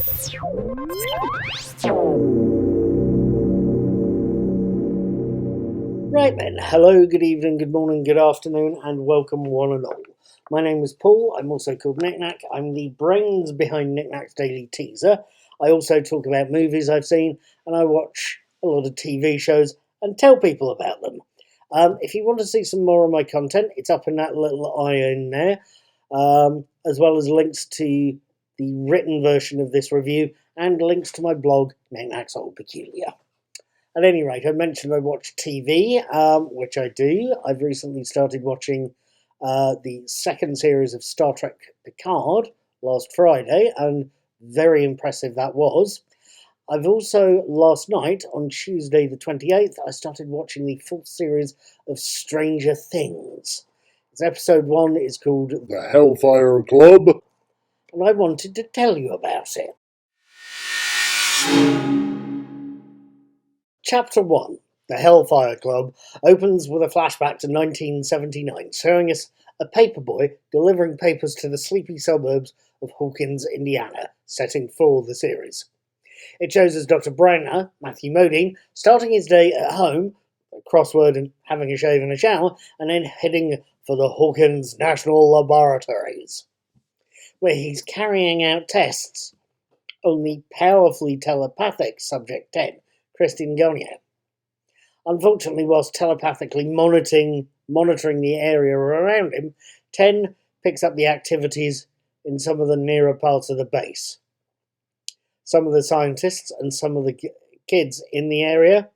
Right then, hello, good evening, good morning, good afternoon, and welcome one and all. My name is Paul, I'm also called Knick-Knack. I'm the brains behind Knick-Knack's Daily Teaser. I also talk about movies I've seen, and I watch a lot of TV shows and tell people about them. If you want to see some more of my content, it's up in that little eye in there, as well as links to the written version of this review and links to my blog, Knick-Knack's Old Peculiar. At any rate, I mentioned I watch TV, which I do. I've recently started watching the second series of Star Trek Picard last Friday, and very impressive that was. I've also, last night, on Tuesday the 28th, I started watching the full series of Stranger Things. Its episode 1 is called The Hellfire Club, and I wanted to tell you about it. Chapter 1, The Hellfire Club, opens with a flashback to 1979, showing us a paperboy delivering papers to the sleepy suburbs of Hawkins, Indiana, setting for the series. It shows us Dr. Brenner, Matthew Modine, starting his day at home, a crossword and having a shave and a shower, and then heading for the Hawkins National Laboratories, where he's carrying out tests on the powerfully telepathic Subject 10, Christine Gagnier. Unfortunately, whilst telepathically monitoring the area around him, 10 picks up the activities in some of the nearer parts of the base. Some of the scientists and some of the kids in the area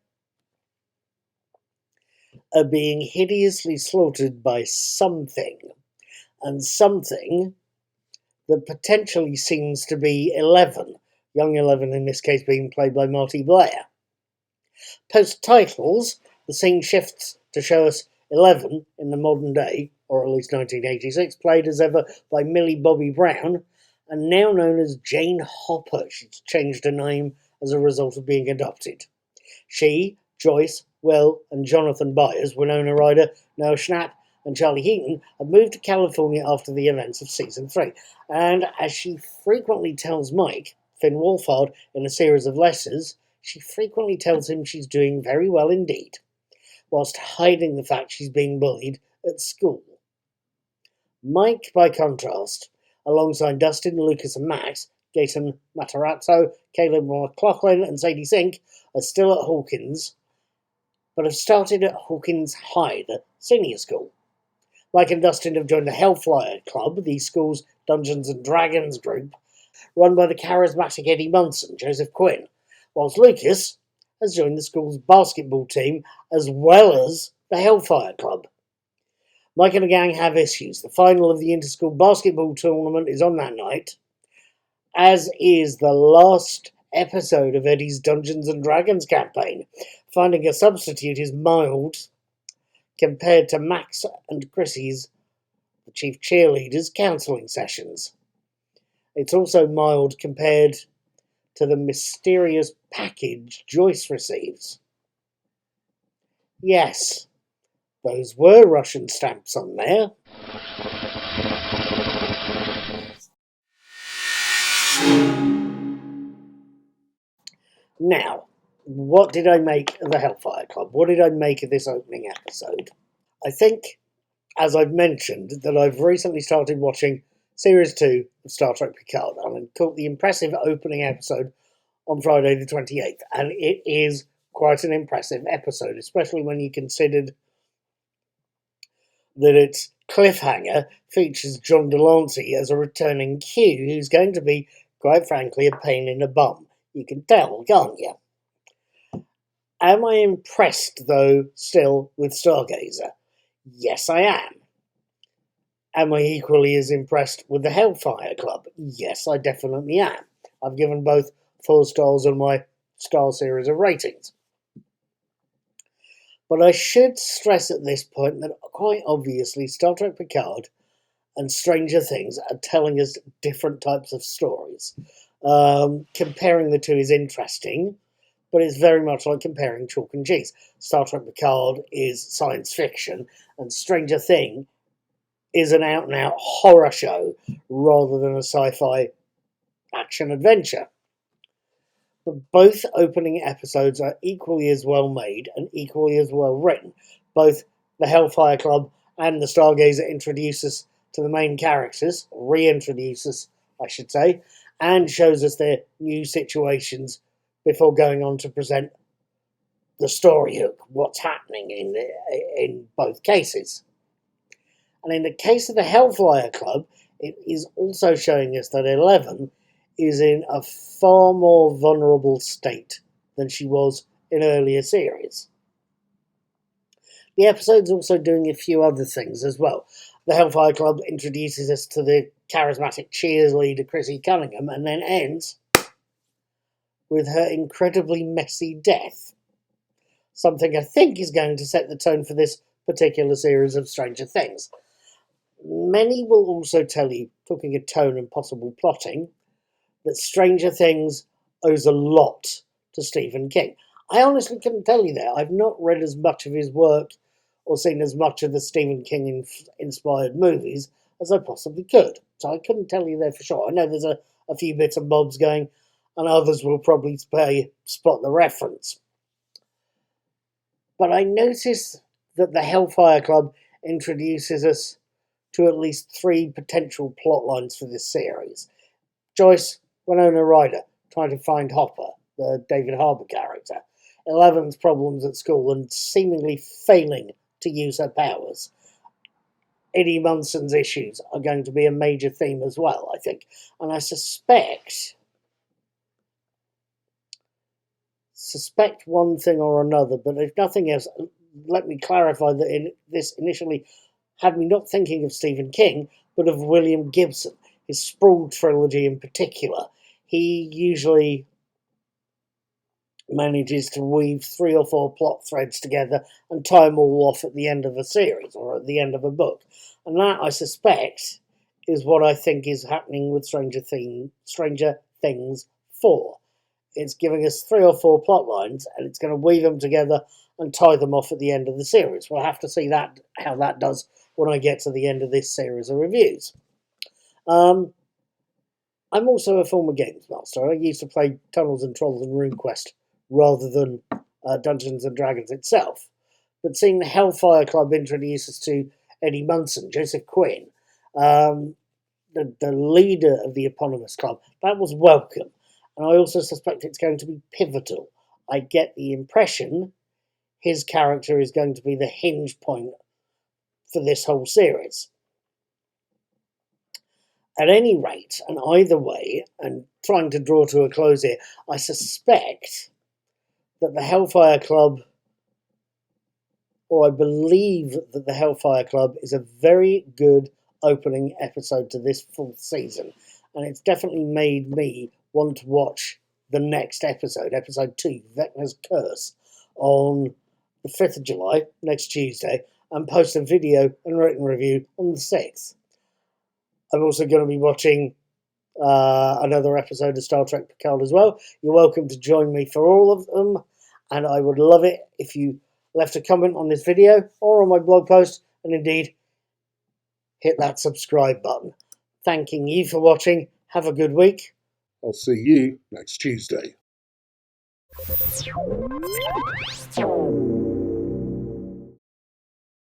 are being hideously slaughtered by something, and something that potentially seems to be 11, young 11 in this case being played by Marty Blair. Post-titles, the scene shifts to show us 11 in the modern day, or at least 1986, played as ever by Millie Bobby Brown, and now known as Jane Hopper. She's changed her name as a result of being adopted. She, Joyce, Will, and Jonathan Byers, Winona Ryder, Noah Schnapp, and Charlie Heaton have moved to California after the events of Season 3, and as she frequently tells Mike, Finn Wolfhard, in a series of letters, she frequently tells him she's doing very well indeed, whilst hiding the fact she's being bullied at school. Mike, by contrast, alongside Dustin, Lucas and Max, Gaten Matarazzo, Caleb McLaughlin and Sadie Sink, are still at Hawkins, but have started at Hawkins High, the senior school. Mike and Dustin have joined the Hellfire Club, the school's Dungeons and Dragons group, run by the charismatic Eddie Munson, Joseph Quinn, whilst Lucas has joined the school's basketball team as well as the Hellfire Club. Mike and the gang have issues. The final of the inter-school basketball tournament is on that night, as is the last episode of Eddie's Dungeons and Dragons campaign. Finding a substitute is mild compared to Max and Chrissy's, the chief cheerleaders, counselling sessions. It's also mild compared to the mysterious package Joyce receives. Yes, those were Russian stamps on there. Now, what did I make of the Hellfire Club? What did I make of this opening episode? I think, as I've mentioned, that I've recently started watching Series 2 of Star Trek Picard, and I caught the impressive opening episode on Friday the 28th, and it is quite an impressive episode, especially when you considered that its cliffhanger features John Delancey as a returning Q, who's going to be, quite frankly, a pain in the bum. You can tell, can't you? Am I impressed, though, still with Stargazer? Yes, I am. Am I equally as impressed with the Hellfire Club? Yes, I definitely am. I've given both 4 stars on my star series of ratings. But I should stress at this point that quite obviously Star Trek Picard and Stranger Things are telling us different types of stories. Comparing the two is interesting, but it's very much like comparing chalk and cheese. Star Trek Picard is science fiction, and Stranger Things is an out-and-out horror show rather than a sci-fi action-adventure. But both opening episodes are equally as well made and equally as well written. Both the Hellfire Club and the Stargazer introduce us to the main characters, reintroduce us, I should say, and shows us their new situations before going on to present the story hook, what's happening in both cases. And in the case of the Hellfire Club, it is also showing us that Eleven is in a far more vulnerable state than she was in earlier series. The episode's also doing a few other things as well. The Hellfire Club introduces us to the charismatic cheerleader Chrissy Cunningham and then ends with her incredibly messy death. Something I think is going to set the tone for this particular series of Stranger Things. Many will also tell you, talking of tone and possible plotting, that Stranger Things owes a lot to Stephen King. I honestly couldn't tell you that. I've not read as much of his work or seen as much of the Stephen King inspired movies as I possibly could. So I couldn't tell you there for sure. I know there's a few bits and bobs going, and others will probably spot the reference. But I noticed that the Hellfire Club introduces us to at least 3 potential plot lines for this series. Joyce, Winona Ryder, trying to find Hopper, the David Harbour character. Eleven's problems at school and seemingly failing to use her powers. Eddie Munson's issues are going to be a major theme as well, I think. And I suspect one thing or another, but if nothing else, let me clarify that this initially had me not thinking of Stephen King, but of William Gibson, his Sprawl trilogy in particular. He usually manages to weave 3 or 4 plot threads together and tie them all off at the end of a series or at the end of a book. And that, I suspect, is what I think is happening with Stranger Things 4. It's giving us 3 or 4 plot lines, and it's going to weave them together and tie them off at the end of the series. We'll have to see how that does when I get to the end of this series of reviews. I'm also a former games master. I used to play Tunnels and Trolls and RuneQuest rather than Dungeons and Dragons itself. But seeing the Hellfire Club introduce us to Eddie Munson, Joseph Quinn, the leader of the eponymous club, that was welcome. And I also suspect it's going to be pivotal. I get the impression his character is going to be the hinge point for this whole series. At any rate, and either way, and trying to draw to a close here, I suspect that the Hellfire Club, or I believe that the Hellfire Club is a very good opening episode to this 4th season. And it's definitely made me want to watch the next episode, episode 2, Vecna's Curse, on the 5th of July, next Tuesday, and post a video and written review on the 6th. I'm also going to be watching another episode of Star Trek Picard as well. You're welcome to join me for all of them, and I would love it if you left a comment on this video or on my blog post, and indeed hit that subscribe button. Thanking you for watching. Have a good week. I'll see you next Tuesday.